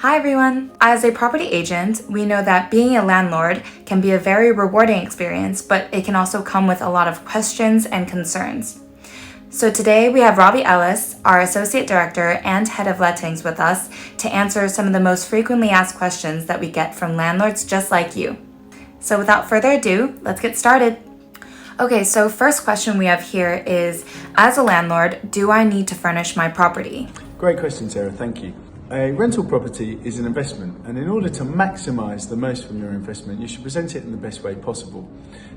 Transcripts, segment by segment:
Hi everyone! As a property agent, we know that being a landlord can be a very rewarding experience, but it can also come with a lot of questions and concerns. So today we have Robbie Ellis, our Associate Director and Head of Lettings with us to answer some of the most frequently asked questions that we get from landlords just like you. So without further ado, let's get started. Okay, so first question we have here is, as a landlord, do I need to furnish my property? Great question, Sarah, thank you. A rental property is an investment, and in order to maximise the most from your investment, you should present it in the best way possible.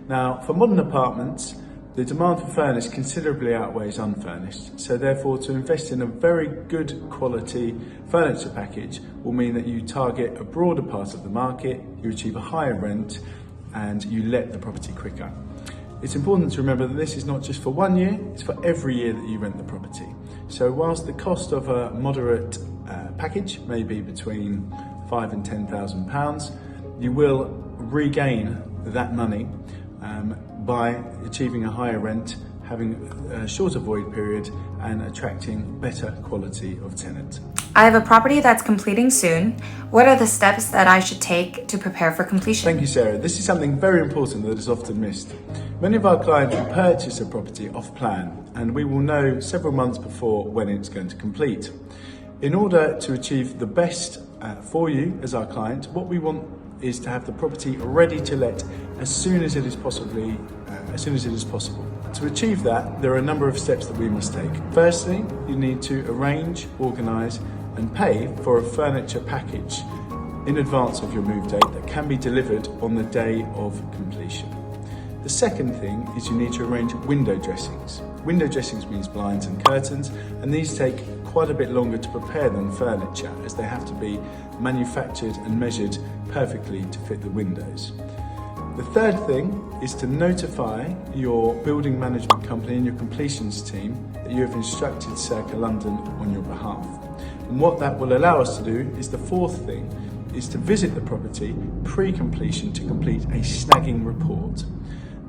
Now, for modern apartments, the demand for furnished considerably outweighs unfurnished, so therefore to invest in a very good quality furniture package will mean that you target a broader part of the market, you achieve a higher rent, and you let the property quicker. It's important to remember that this is not just for 1 year, it's for every year that you rent the property. So whilst the cost of a moderate package may be between £5,000 and £10,000, you will regain that money by achieving a higher rent, having a shorter void period and attracting better quality of tenant. I have a property that's completing soon. What are the steps that I should take to prepare for completion? Thank you, Sarah. This is something very important that is often missed. Many of our clients will purchase a property off plan, and we will know several months before when it's going to complete. In order to achieve the best for you as our client, what we want is to have the property ready to let as soon as it is possible. To achieve that, there are a number of steps that we must take. Firstly, you need to arrange, organise and pay for a furniture package in advance of your move date that can be delivered on the day of completion. The second thing is you need to arrange window dressings. Window dressings means blinds and curtains, and these take quite a bit longer to prepare than furniture, as they have to be manufactured and measured perfectly to fit the windows. The third thing is to notify your building management company and your completions team that you have instructed Circa London on your behalf. And what that will allow us to do is the fourth thing, is to visit the property pre-completion to complete a snagging report.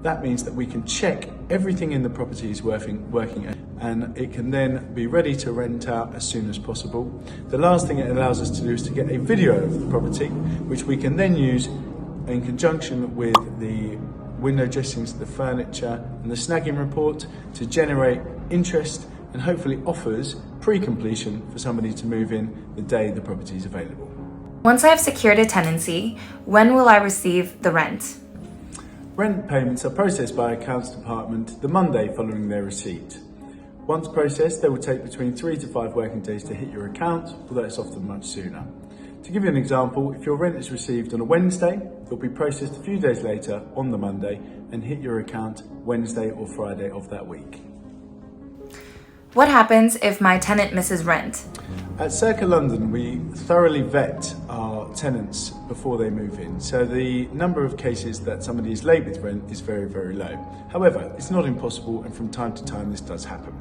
That means that we can check everything in the property is working and it can then be ready to rent out as soon as possible. The last thing it allows us to do is to get a video of the property, which we can then use in conjunction with the window dressings, the furniture and the snagging report to generate interest and hopefully offers pre-completion for somebody to move in the day the property is available. Once I have secured a tenancy, when will I receive the rent? Rent payments are processed by our accounts department the Monday following their receipt. Once processed, they will take between 3 to 5 working days to hit your account, although it's often much sooner. To give you an example, if your rent is received on a Wednesday, it will be processed a few days later on the Monday and hit your account Wednesday or Friday of that week. What happens if my tenant misses rent? At Circa London, we thoroughly vet our tenants before they move in, so the number of cases that somebody is late with rent is very, very low. However, it's not impossible, and from time to time this does happen.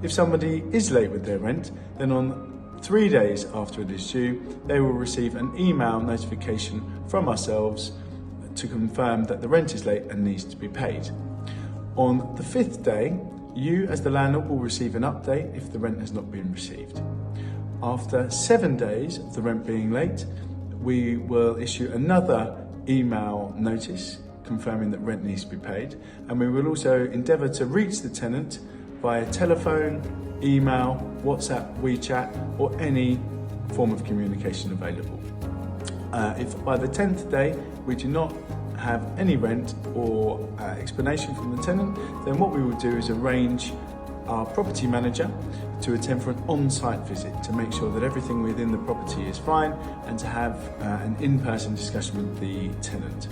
If somebody is late with their rent, then on 3 days after it is due, they will receive an email notification from ourselves to confirm that the rent is late and needs to be paid. On the 5th day, you as the landlord will receive an update if the rent has not been received. After 7 days of the rent being late, we will issue another email notice confirming that rent needs to be paid, and we will also endeavour to reach the tenant via telephone, email, WhatsApp, WeChat or any form of communication available. If by the 10th day we do not have any rent or explanation from the tenant, then what we will do is arrange our property manager to attend for an on-site visit to make sure that everything within the property is fine and to have an in-person discussion with the tenant.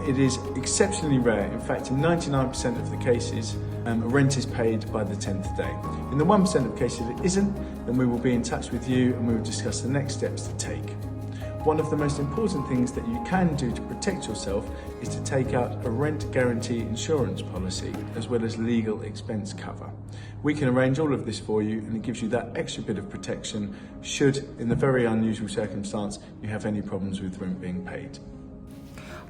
It is exceptionally rare, in fact in 99% of the cases, rent is paid by the 10th day. In the 1% of cases it isn't, then we will be in touch with you and we will discuss the next steps to take. One of the most important things that you can do to protect yourself is to take out a rent guarantee insurance policy as well as legal expense cover. We can arrange all of this for you and it gives you that extra bit of protection should, in the very unusual circumstance, you have any problems with rent being paid.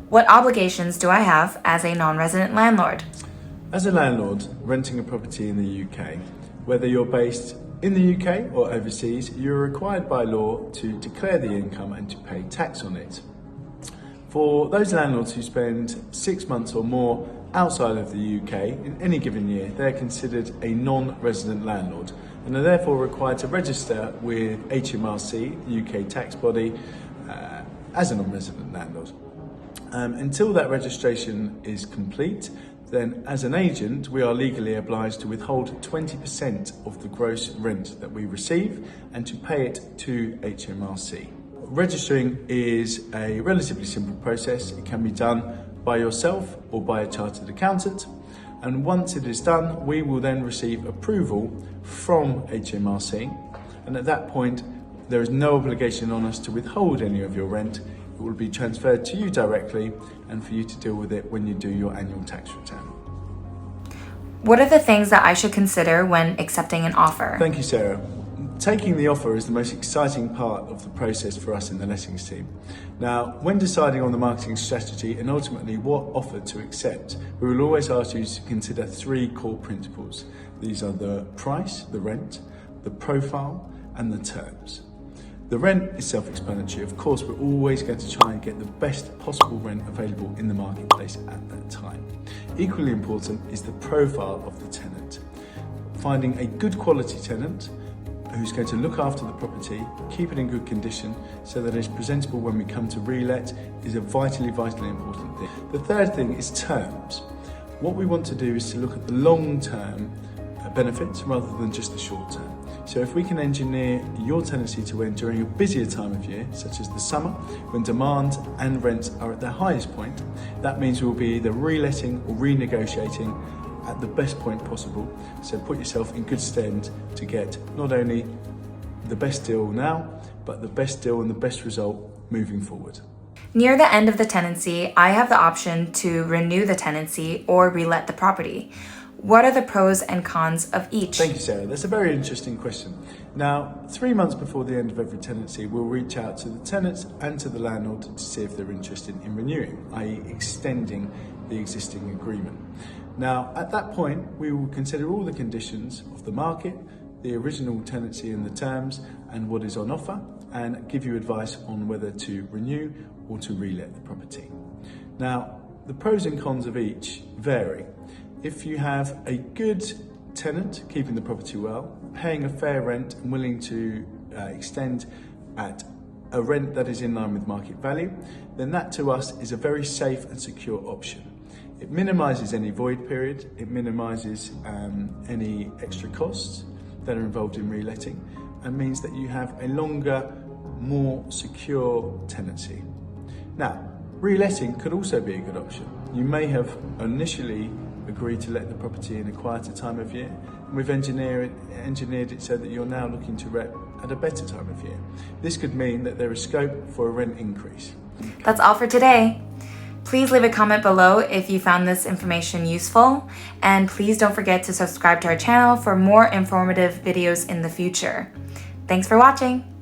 What obligations do I have as a non-resident landlord? As a landlord renting a property in the UK, whether you're based In the UK or overseas, you're required by law to declare the income and to pay tax on it. For those landlords who spend 6 months or more outside of the UK in any given year, they're considered a non-resident landlord and are therefore required to register with HMRC, the UK tax body, as a non-resident landlord. Until that registration is complete, then as an agent, we are legally obliged to withhold 20% of the gross rent that we receive and to pay it to HMRC. Registering is a relatively simple process. It can be done by yourself or by a chartered accountant. And once it is done, we will then receive approval from HMRC. And at that point, there is no obligation on us to withhold any of your rent. It will be transferred to you directly and for you to deal with it when you do your annual tax return. What are the things that I should consider when accepting an offer? Thank you, Sarah. Taking the offer is the most exciting part of the process for us in the lettings team. Now, when deciding on the marketing strategy and ultimately what offer to accept, we will always ask you to consider 3 core principles. These are the price, the rent, the profile, and the terms. The rent is self-explanatory. Of course, we're always going to try and get the best possible rent available in the marketplace at that time. Equally important is the profile of the tenant. Finding a good quality tenant who's going to look after the property, keep it in good condition so that it's presentable when we come to relet is a vitally important thing. The third thing is terms. What we want to do is to look at the long-term benefits rather than just the short-term. So if we can engineer your tenancy to end during a busier time of year, such as the summer, when demand and rents are at their highest point, that means we'll be either reletting or renegotiating at the best point possible. So put yourself in good stead to get not only the best deal now, but the best deal and the best result moving forward. Near the end of the tenancy, I have the option to renew the tenancy or relet the property. What are the pros and cons of each? Thank you, Sarah. That's a very interesting question. Now, 3 months before the end of every tenancy, we'll reach out to the tenants and to the landlord to see if they're interested in renewing, i.e. extending the existing agreement. Now, at that point, we will consider all the conditions of the market, the original tenancy and the terms, and what is on offer, and give you advice on whether to renew or to relet the property. Now, the pros and cons of each vary. If you have a good tenant keeping the property well, paying a fair rent and willing to extend at a rent that is in line with market value, then that to us is a very safe and secure option. It minimises any void period, it minimises any extra costs that are involved in reletting, and means that you have a longer, more secure tenancy. Now, reletting could also be a good option. You may have initially agreed to let the property in a quieter time of year, and we've engineered it so that you're now looking to let at a better time of year. This could mean that there is scope for a rent increase. That's all for today. Please leave a comment below if you found this information useful, and please don't forget to subscribe to our channel for more informative videos in the future. Thanks for watching.